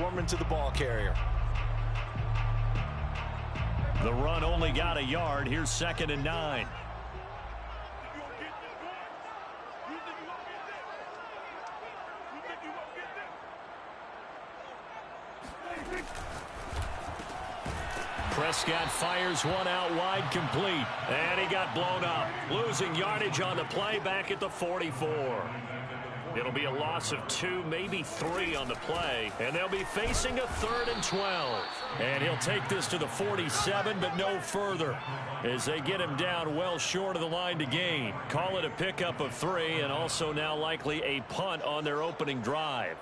swarming to the ball carrier. The run only got a yard. Here's 2nd and 9. Prescott fires one out wide, complete. And he got blown up. Losing yardage on the play back at the 44. It'll be a loss of 2, maybe 3 on the play. And they'll be facing a 3rd and 12. And he'll take this to the 47, but no further, as they get him down well short of the line to gain. Call it a pickup of 3, and also now likely a punt on their opening drive.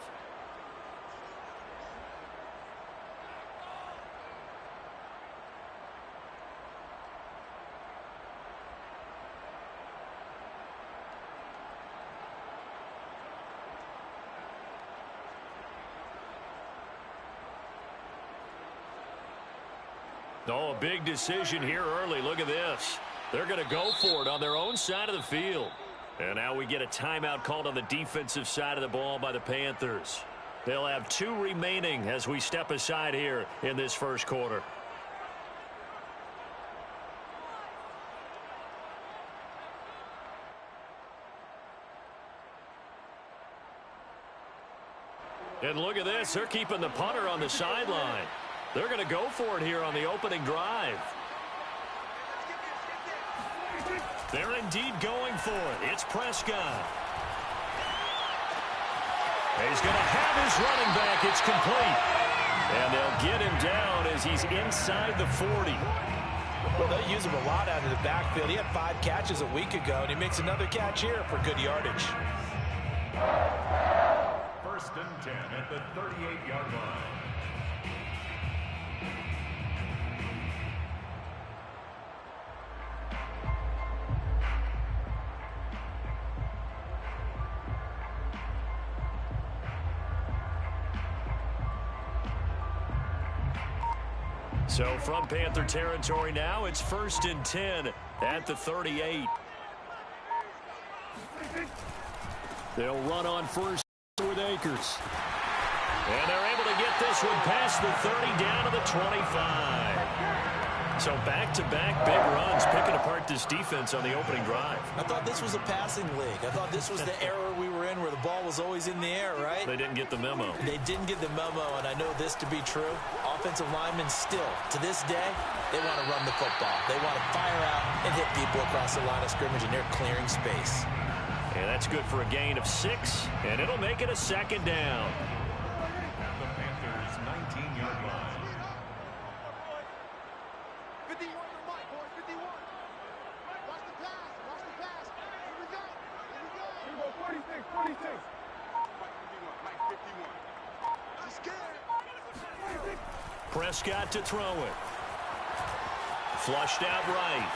Oh, a big decision here early. Look at this. They're going to go for it on their own side of the field. And now we get a timeout called on the defensive side of the ball by the Panthers. They'll have 2 remaining as we step aside here in this first quarter. And look at this. They're keeping the punter on the sideline. They're going to go for it here on the opening drive. They're indeed going for it. It's Prescott. He's going to have his running back. It's complete. And they'll get him down as he's inside the 40. Well, they'll use him a lot out of the backfield. He had 5 catches a week ago, and he makes another catch here for good yardage. 1st and 10 at the 38-yard line. So from Panther territory now, it's 1st and 10 at the 38. They'll run on first with Akers. And they're able to get this one past the 30 down to the 25. So back-to-back big runs, picking apart this defense on the opening drive. I thought this was a passing league. I thought this was the era we were in where the ball was always in the air, right? They didn't get the memo. They didn't get the memo, and I know this to be true. Offensive linemen still, to this day, they want to run the football. They want to fire out and hit people across the line of scrimmage, and they're clearing space. And that's good for a gain of 6, and it'll make it a 2nd down. At the Panthers' 19-yard line. 51 on the mic, boys, 51. Watch the pass, watch the pass. Here we go, here we go. 46, 46. Mike 51, He's scared. Prescott to throw it. Flushed out right.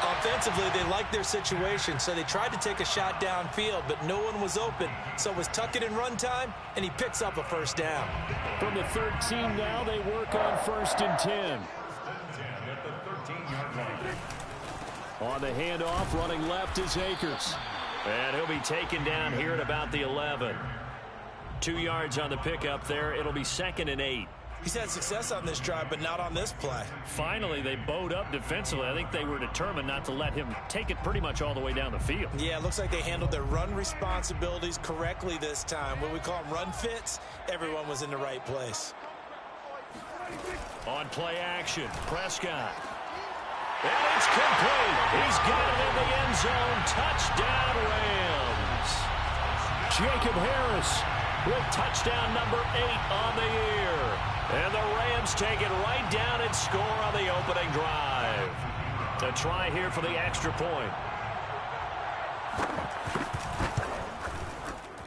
Offensively, they liked their situation, so they tried to take a shot downfield, but no one was open. So it was tuck it in run time, and he picks up a 1st down. From the 13 now, they work on 1st and 10. At the 13-yard line. On the handoff, running left is Akers. And he'll be taken down here at about the 11. 2 yards on the pickup there. It'll be 2nd and 8. He's had success on this drive, but not on this play. Finally, they bowed up defensively. I think they were determined not to let him take it pretty much all the way down the field. Yeah, it looks like they handled their run responsibilities correctly this time. What we call them run fits, everyone was in the right place. On play action, Prescott. And it's complete. He's got it in the end zone. Touchdown, Rams. Jacob Harris with touchdown number 8 on the year. And the Rams take it right down and score on the opening drive. To try here for the extra point.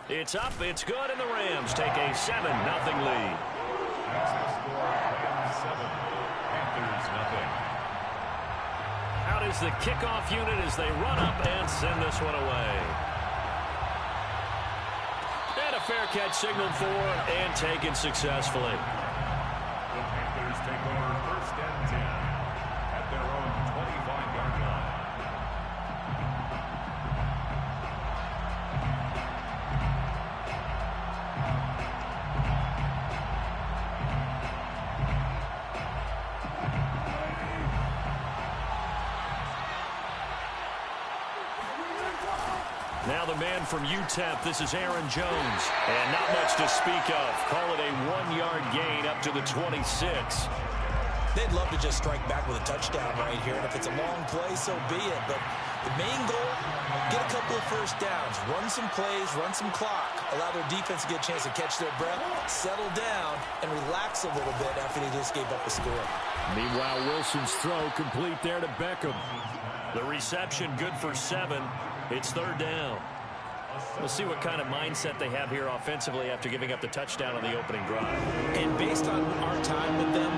It's up, it's good, and the Rams take a 7-0 lead. That's the score. Rams 7, Panthers nothing. Out is the kickoff unit as they run up and send this one away. And a fair catch signaled for and taken successfully. The Panthers take over 1st and 10 at their own 25-yard line. Now the man from UTEP, this is Aaron Jones. And not much to speak of. Call it a 1-yard gain up to the 26. They'd love to just strike back with a touchdown right here. And if it's a long play, so be it. But the main goal, get a couple of first downs. Run some plays, run some clock. Allow their defense to get a chance to catch their breath, settle down, and relax a little bit after they just gave up a score. Meanwhile, Wilson's throw complete there to Beckham. The reception good for 7. It's 3rd down. We'll see what kind of mindset they have here offensively after giving up the touchdown on the opening drive. And based on our time with them,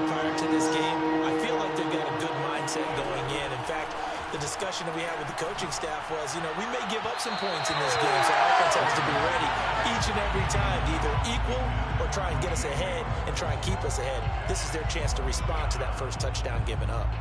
prior to this game, I feel like they've got a good mindset going in. In fact, the discussion that we had with the coaching staff was, we may give up some points in this game, so our offense has to be ready each and every time to either equal or try and get us ahead and try and keep us ahead. This is their chance to respond to that first touchdown given up.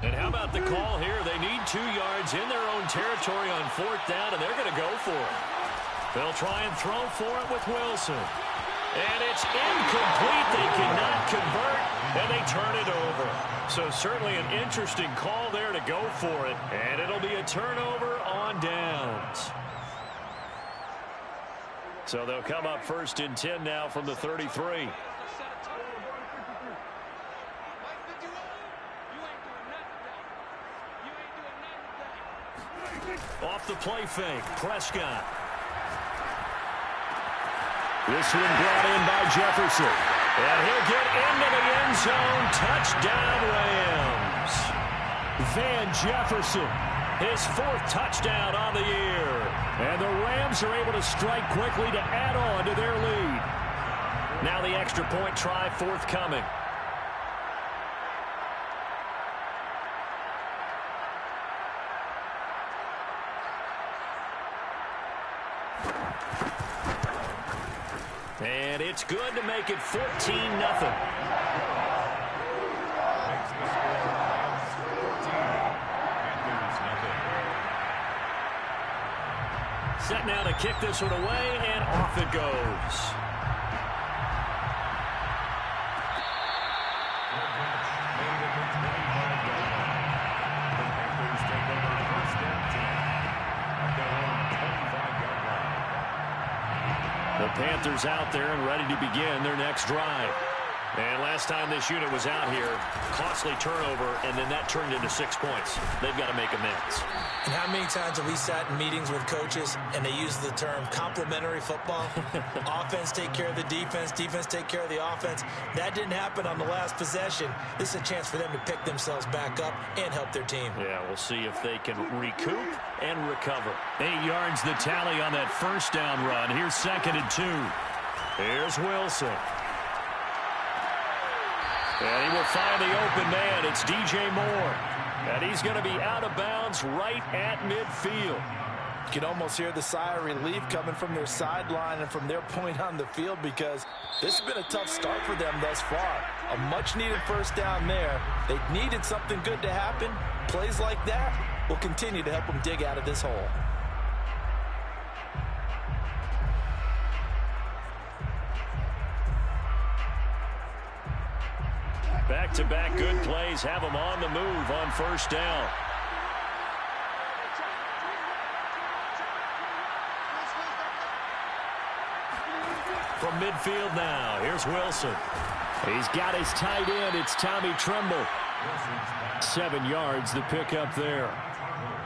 And how about the call here? They need 2 yards in their own territory on 4th down, and they're going to go for it. They'll try and throw for it with Wilson. And it's incomplete. They cannot convert, and they turn it over. So certainly an interesting call there to go for it. And it'll be a turnover on downs. So they'll come up 1st and 10 now from the 33. Off the play fake, Prescott. This one brought in by Jefferson. And he'll get into the end zone. Touchdown, Rams. Van Jefferson, his 4th touchdown on the year. And the Rams are able to strike quickly to add on to their lead. Now the extra point try forthcoming. And it's good to make it 14-0. Set now to kick this one away, and off it goes. The Panthers out there and ready to begin their next drive. And last time this unit was out here, costly turnover, and then that turned into 6 points. They've got to make amends. And how many times have we sat in meetings with coaches and they use the term complementary football? Offense take care of the defense, defense take care of the offense. That didn't happen on the last possession. This is a chance for them to pick themselves back up and help their team. Yeah, we'll see if they can recoup and recover. 8 yards the tally on that first down run. Here's 2nd and 2. Here's Wilson. And he will find the open man. It's DJ Moore. And he's going to be out of bounds right at midfield. You can almost hear the sigh of relief coming from their sideline and from their point on the field, because this has been a tough start for them thus far. A much-needed first down there. They needed something good to happen. Plays like that will continue to help them dig out of this hole. Back-to-back good plays have them on the move on first down. From midfield now, here's Wilson. He's got his tight end. It's Tommy Tremble. 7 yards, the pickup there.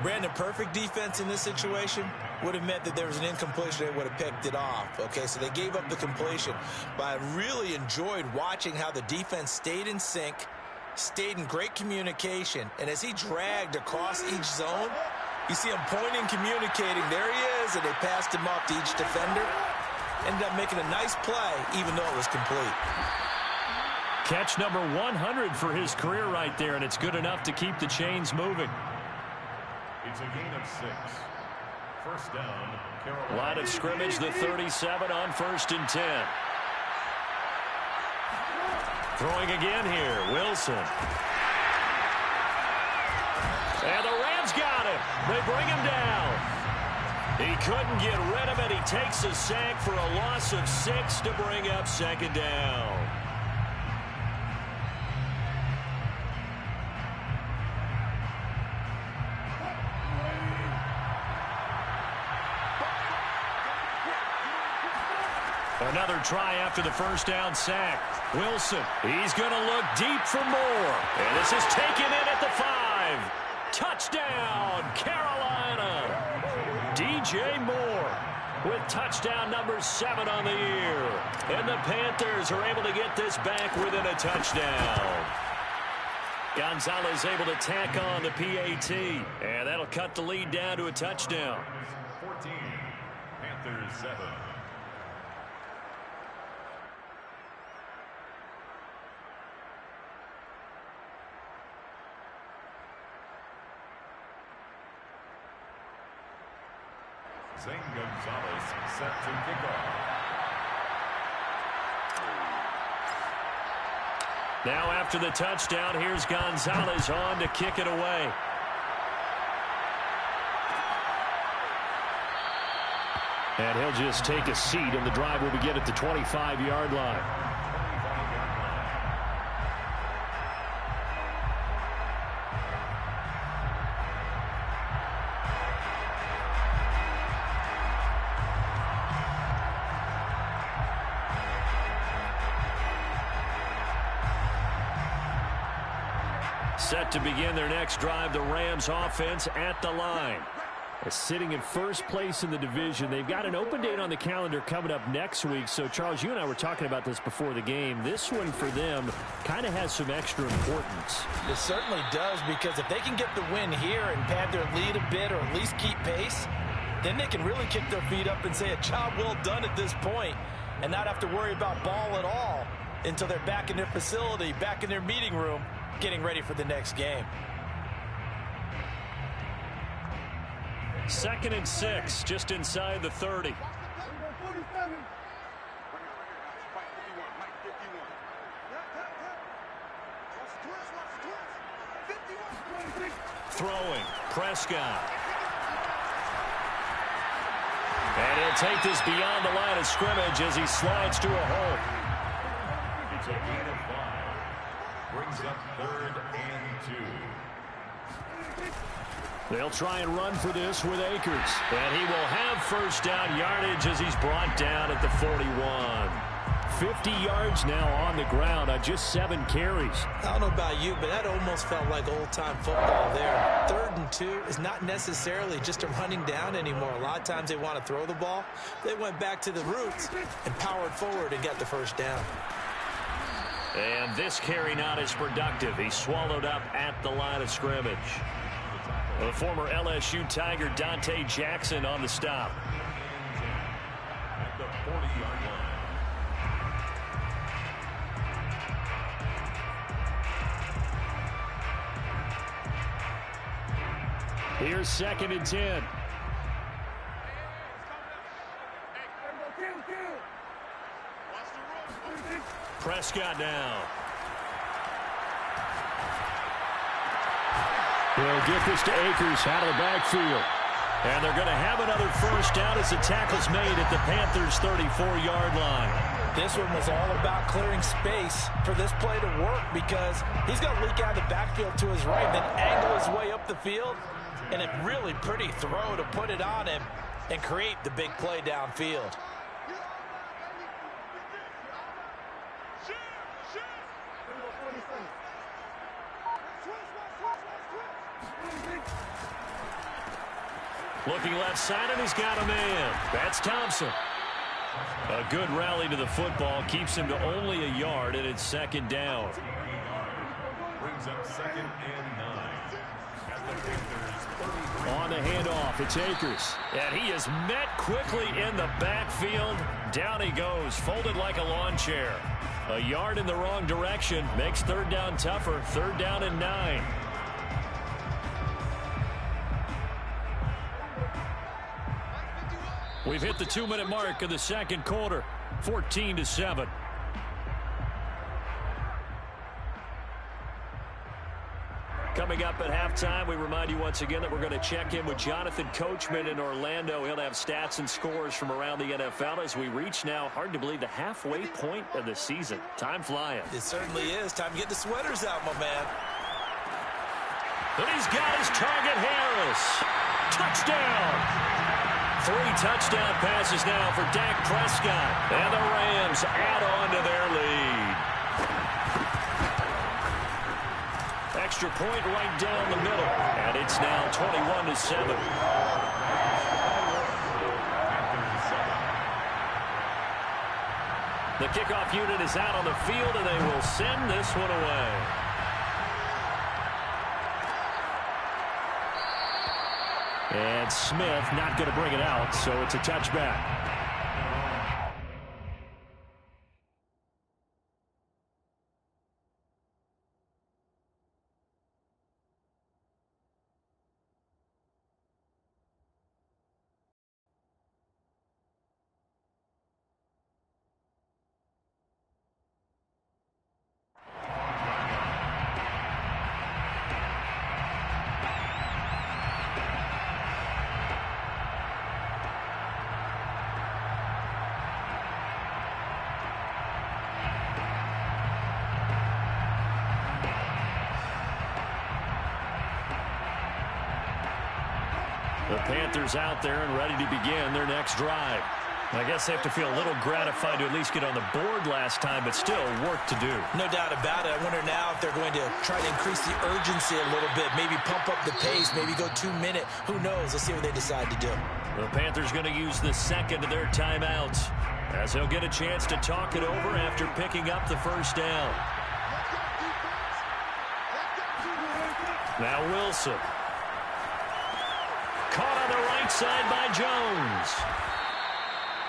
Brandon, perfect defense in this situation would have meant that there was an incompletion. They would have picked it off. Okay, so they gave up the completion. But I really enjoyed watching how the defense stayed in sync, stayed in great communication. And as he dragged across each zone, you see him pointing, communicating. There he is, and they passed him off to each defender. Ended up making a nice play, even though it was complete. Catch number 100 for his career right there, and it's good enough to keep the chains moving. It's a gain of 6. First down, Carolina. Line of scrimmage, the 37 on 1st and 10. Throwing again here, Wilson. And the Rams got him. They bring him down. He couldn't get rid of it. He takes a sack for a loss of 6 to bring up second down. Another try after the first down sack. Wilson, he's going to look deep for more. And this is taken in at the 5. Touchdown, Carolina. DJ Moore with touchdown number 7 on the year. And the Panthers are able to get this back within a touchdown. Gonzalez able to tack on the PAT. And that'll cut the lead down to a touchdown. 14, Panthers 7. Zane Gonzalez set to kick off. Now after the touchdown, here's Gonzalez on to kick it away. And he'll just take a seat, and the drive will begin at the 25-yard line. Set to begin their next drive, the Rams offense at the line. Sitting in first place in the division. They've got an open date on the calendar coming up next week. So, Charles, you and I were talking about this before the game. This one for them kind of has some extra importance. It certainly does, because if they can get the win here and pad their lead a bit or at least keep pace, then they can really kick their feet up and say a job well done at this point and not have to worry about ball at all until they're back in their facility, back in their meeting room, getting ready for the next game. 2nd and 6, just inside the 30. Throwing, Prescott. And he'll take this beyond the line of scrimmage as he slides to a hole. It's a gain of 5. Brings up 3rd and 2. They'll try and run for this with Akers. And he will have first down yardage as he's brought down at the 41. 50 yards now on the ground on just 7 carries. I don't know about you, but that almost felt like old-time football there. 3rd and 2 is not necessarily just a running down anymore. A lot of times they want to throw the ball. They went back to the roots and powered forward and got the first down. And this carry not as productive. He swallowed up at the line of scrimmage. The former LSU Tiger Dante Jackson on the stop. At the 40-yard line. Here's 2nd and 10. Prescott now. They'll get this to Akers out of the backfield. And they're going to have another first down as the tackle's made at the Panthers' 34-yard line. This one was all about clearing space for this play to work, because he's going to leak out of the backfield to his right, then angle his way up the field, and a really pretty throw to put it on him and create the big play downfield. Looking left side, and he's got a man. That's Thompson. A good rally to the football keeps him to only a yard, and it's 2nd down. Brings up 2nd and 9. At the Panthers' 33. On the handoff, it's Akers. And he is met quickly in the backfield. Down he goes, folded like a lawn chair. A yard in the wrong direction makes 3rd down tougher. 3rd down and 9. We've hit the 2-minute mark of the 2nd quarter. 14-7. Coming up at halftime, we remind you once again that we're going to check in with Jonathan Coachman in Orlando. He'll have stats and scores from around the NFL as we reach now, hard to believe, the halfway point of the season. Time flying. It certainly is. Time to get the sweaters out, my man. And he's got his target, Harris. Touchdown. 3 touchdown passes now for Dak Prescott. And the Rams add on to their lead. Extra point right down the middle. And it's now 21-7. The kickoff unit is out on the field, and they will send this one away. And Smith not going to bring it out, so it's a touchback. The Panthers out there and ready to begin their next drive. I guess they have to feel a little gratified to at least get on the board last time, but still work to do. No doubt about it. I wonder now if they're going to try to increase the urgency a little bit, maybe pump up the pace, maybe go 2-minute. Who knows? Let's see what they decide to do. The Panthers going to use the second of their timeouts as they'll get a chance to talk it over after picking up the first down. Now Wilson. Caught on the right side by Jones.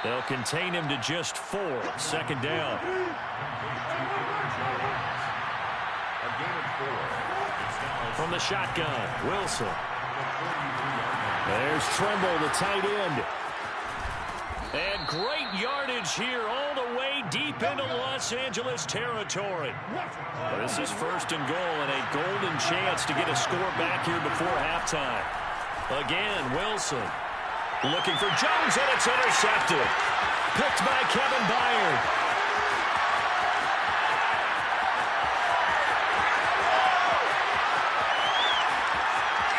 They'll contain him to just 4. Second down. From the shotgun, Wilson. There's Tremble, the tight end. And great yardage here all the way deep into Los Angeles territory. This is first and goal and a golden chance to get a score back here before halftime. Again, Wilson. Looking for Jones, and it's intercepted. Picked by Kevin Byard.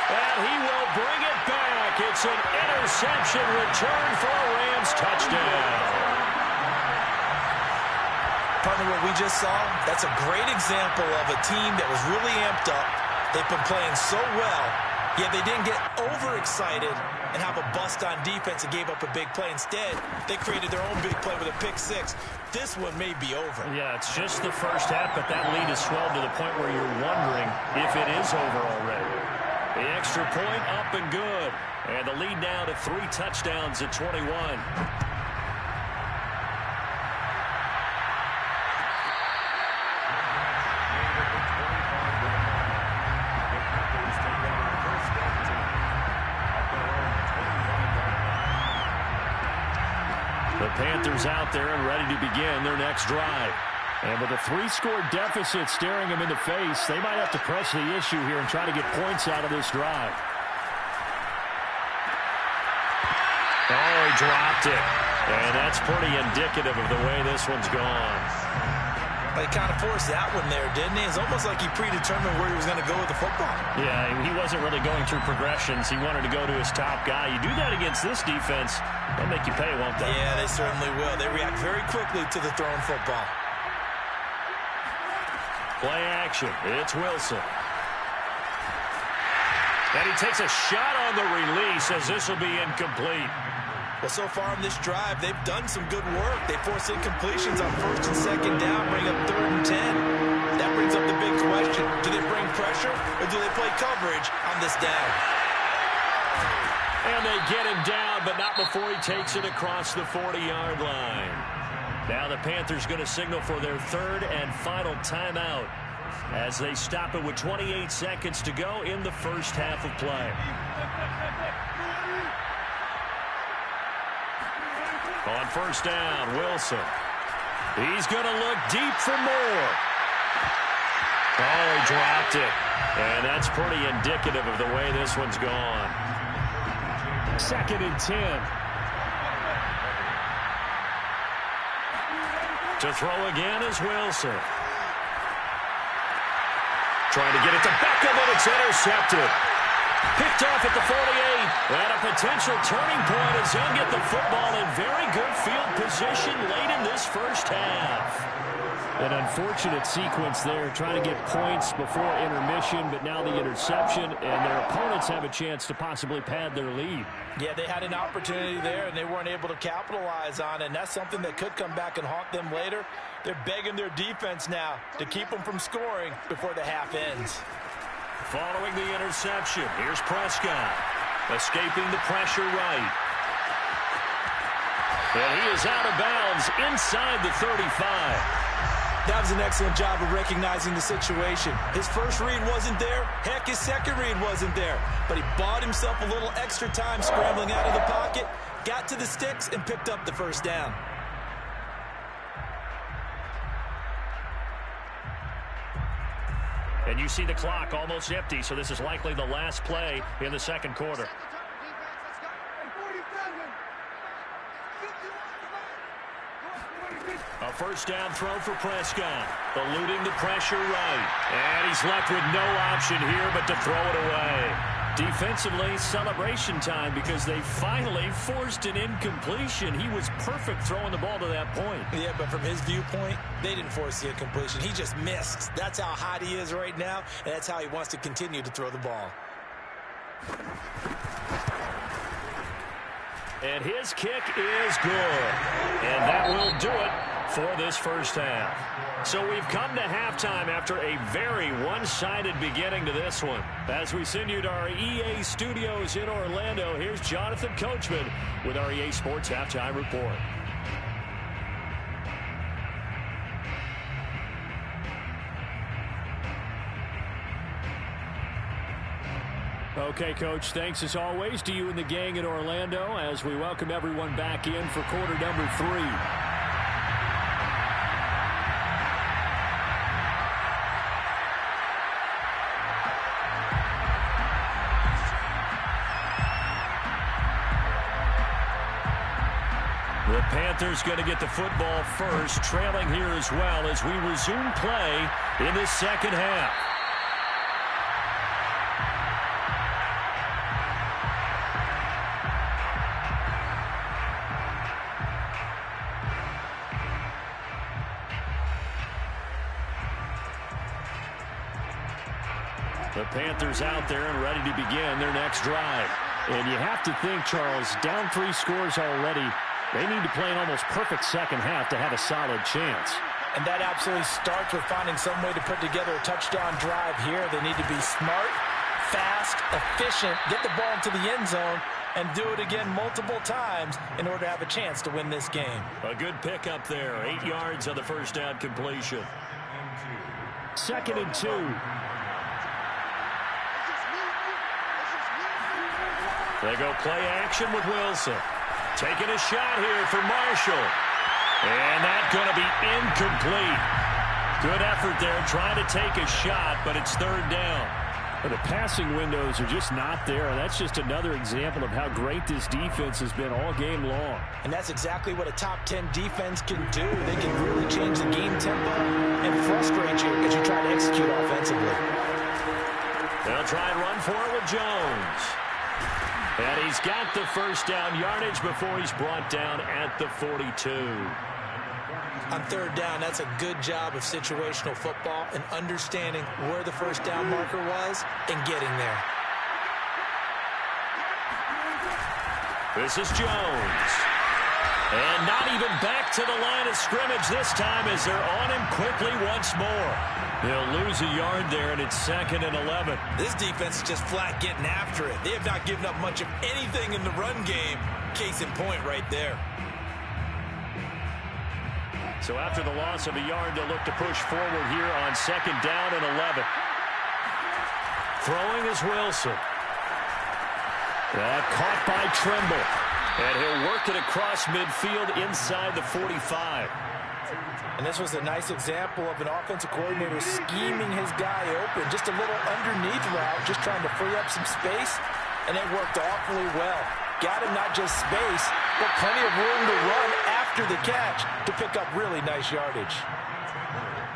And he will bring it back. It's an interception return for a Rams touchdown. Partner, what we just saw, that's a great example of a team that was really amped up. They've been playing so well, yet they didn't get overexcited and have a bust on defense and gave up a big play. Instead, they created their own big play with a pick six. This one may be over. Yeah, it's just the first half, but that lead has swelled to the point where you're wondering if it is over already. The extra point up and good. And the lead now to 3 touchdowns at 21. The Panthers out there and ready to begin their next drive. And with a 3-score deficit staring them in the face, they might have to press the issue here and try to get points out of this drive. Oh, he dropped it. And that's pretty indicative of the way this one's gone. He kind of forced that one there, didn't he? It's almost like he predetermined where he was going to go with the football. Yeah, he wasn't really going through progressions. He wanted to go to his top guy. You do that against this defense, they'll make you pay, won't they? Yeah, they certainly will. They react very quickly to the thrown football. Play action. It's Wilson. And he takes a shot on the release as this will be incomplete. Well, so far in this drive, they've done some good work. They force incompletions on first and second down, bring up 3rd and 10. That brings up the big question. Do they bring pressure or do they play coverage on this down? And they get him down, but not before he takes it across the 40-yard line. Now the Panthers going to signal for their 3rd and final timeout as they stop it with 28 seconds to go in the first half of play. On first down, Wilson. He's going to look deep for more. Oh, he dropped it. And that's pretty indicative of the way this one's gone. 2nd and 10. To throw again is Wilson. Trying to get it to Beckham, and it's intercepted. Picked off at the 48. And a potential turning point as he'll get the football in very good field position late in this first half. An unfortunate sequence there, trying to get points before intermission, but now the interception, and their opponents have a chance to possibly pad their lead. Yeah, they had an opportunity there, and they weren't able to capitalize on it, and that's something that could come back and haunt them later. They're begging their defense now to keep them from scoring before the half ends. Following the interception, here's Prescott, escaping the pressure right. And he is out of bounds inside the 35. That was an excellent job of recognizing the situation. His first read wasn't there. Heck, his second read wasn't there. But he bought himself a little extra time scrambling out of the pocket, got to the sticks, and picked up the first down. And you see the clock almost empty, so this is likely the last play in the second quarter. A first down throw for Prescott, eluding the pressure right. And he's left with no option here but to throw it away. Defensively, celebration time because they finally forced an incompletion. He was perfect throwing the ball to that point. Yeah, but from his viewpoint, they didn't force the incompletion. He just missed. That's how hot he is right now, and that's how he wants to continue to throw the ball. And his kick is good. And that will do it for this first half. So we've come to halftime after a very one-sided beginning to this one. As we send you to our EA studios in Orlando, here's Jonathan Coachman with our EA Sports Halftime Report. Okay, Coach, thanks as always to you and the gang in Orlando as we welcome everyone back in for quarter number 3. The Panthers going to get the football first, trailing here as well as we resume play in this second half. The Panthers out there and ready to begin their next drive. And you have to think, Charles, down 3 scores already. They need to play an almost perfect second half to have a solid chance. And that absolutely starts with finding some way to put together a touchdown drive here. They need to be smart, fast, efficient, get the ball into the end zone, and do it again multiple times in order to have a chance to win this game. A good pickup there. 8 yards on the first down completion. 2nd and 2. They go play action with Wilson. Taking a shot here for Marshall. And that's going to be incomplete. Good effort there trying to take a shot, but it's 3rd down. But the passing windows are just not there. That's just another example of how great this defense has been all game long. And that's exactly what a top 10 defense can do. They can really change the game tempo and frustrate you as you try to execute offensively. They'll try and run for it with Jones. And he's got the first down yardage before he's brought down at the 42. On 3rd down, that's a good job of situational football and understanding where the first down marker was and getting there. This is Jones. And not even back to the line of scrimmage this time as they're on him quickly once more. They'll lose a yard there, and it's 2nd and 11. This defense is just flat getting after it. They have not given up much of anything in the run game. Case in point right there. So after the loss of a yard, they'll look to push forward here on 2nd down and 11. Throwing is Wilson. That caught by Trimble. And he'll work it across midfield inside the 45. And this was a nice example of an offensive coordinator scheming his guy open. Just a little underneath route, just trying to free up some space, and it worked awfully well. Got him not just space, but plenty of room to run after the catch to pick up really nice yardage.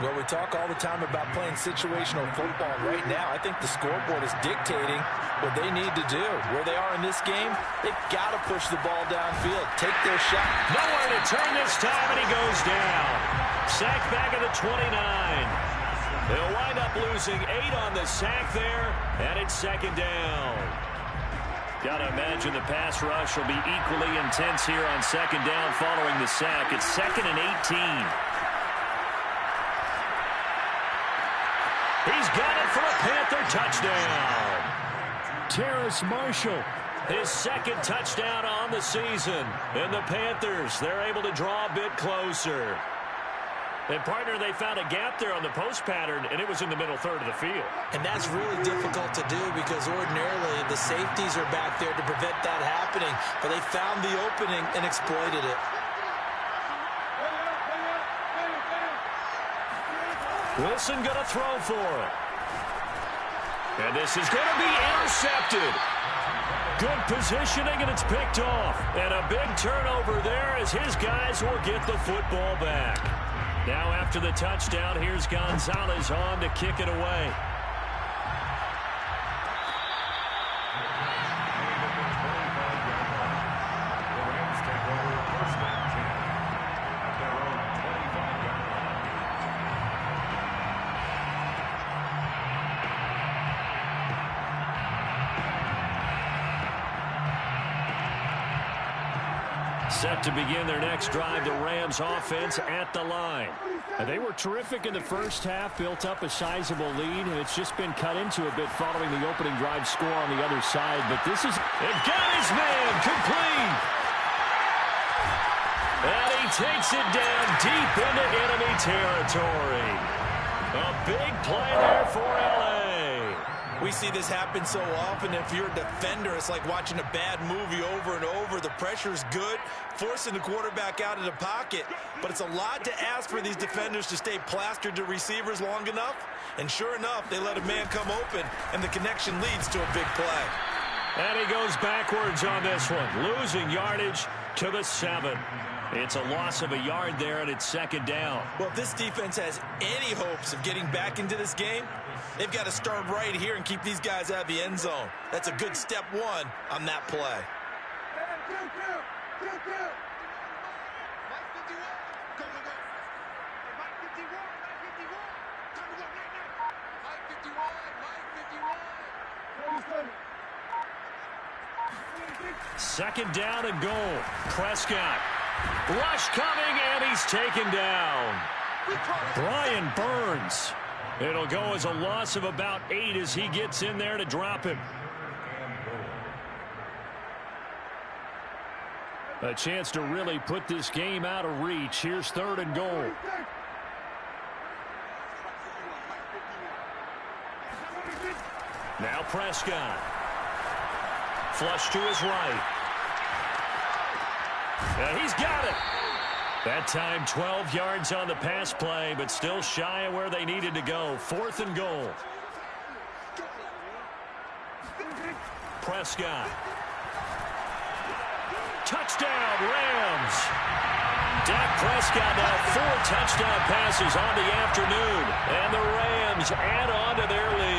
Well, we talk all the time about playing situational football. Right now, I think the scoreboard is dictating what they need to do. Where they are in this game, they've got to push the ball downfield, take their shot. Nowhere to turn this time, and he goes down. Sacked back at the 29. They'll wind up losing 8 on the sack there, and it's second down. Got to imagine the pass rush will be equally intense here on second down following the sack. It's 2nd and 18. He's got it for a Panther touchdown. Terrace Marshall, his second touchdown on the season. And the Panthers, they're able to draw a bit closer. And, partner, they found a gap there on the post pattern, and it was in the middle third of the field. And that's really difficult to do because ordinarily the safeties are back there to prevent that happening. But they found the opening and exploited it. Wilson going to throw for it. And this is going to be intercepted. Good positioning, and it's picked off. And a big turnover there as his guys will get the football back. Now after the touchdown, here's Gonzalez on to kick it away. Set to begin their next drive, the Rams offense at the line. And they were terrific in the first half, built up a sizable lead, and it's just been cut into a bit following the opening drive score on the other side. But this is... It got his man complete. And he takes it down deep into enemy territory. A big play there for L.A. We see this happen so often. If you're a defender, it's like watching a bad movie over and over. The pressure's good, forcing the quarterback out of the pocket. But it's a lot to ask for these defenders to stay plastered to receivers long enough. And sure enough, they let a man come open, and the connection leads to a big play. And he goes backwards on this one, losing yardage to the 7. It's a loss of a yard there, and it's second down. Well, if this defense has any hopes of getting back into this game, they've got to start right here and keep these guys out of the end zone. That's a good step one on that play. Second down and goal. Prescott. Rush coming, and he's taken down. Brian Burns. It'll go as a loss of about 8 as he gets in there to drop him. A chance to really put this game out of reach. Here's 3rd and goal. Now Prescott. Flush to his right. And he's got it. That time 12 yards on the pass play, but still shy of where they needed to go. 4th and goal. Prescott. Touchdown, Rams. Dak Prescott now 4 touchdown passes on the afternoon. And the Rams add on to their lead.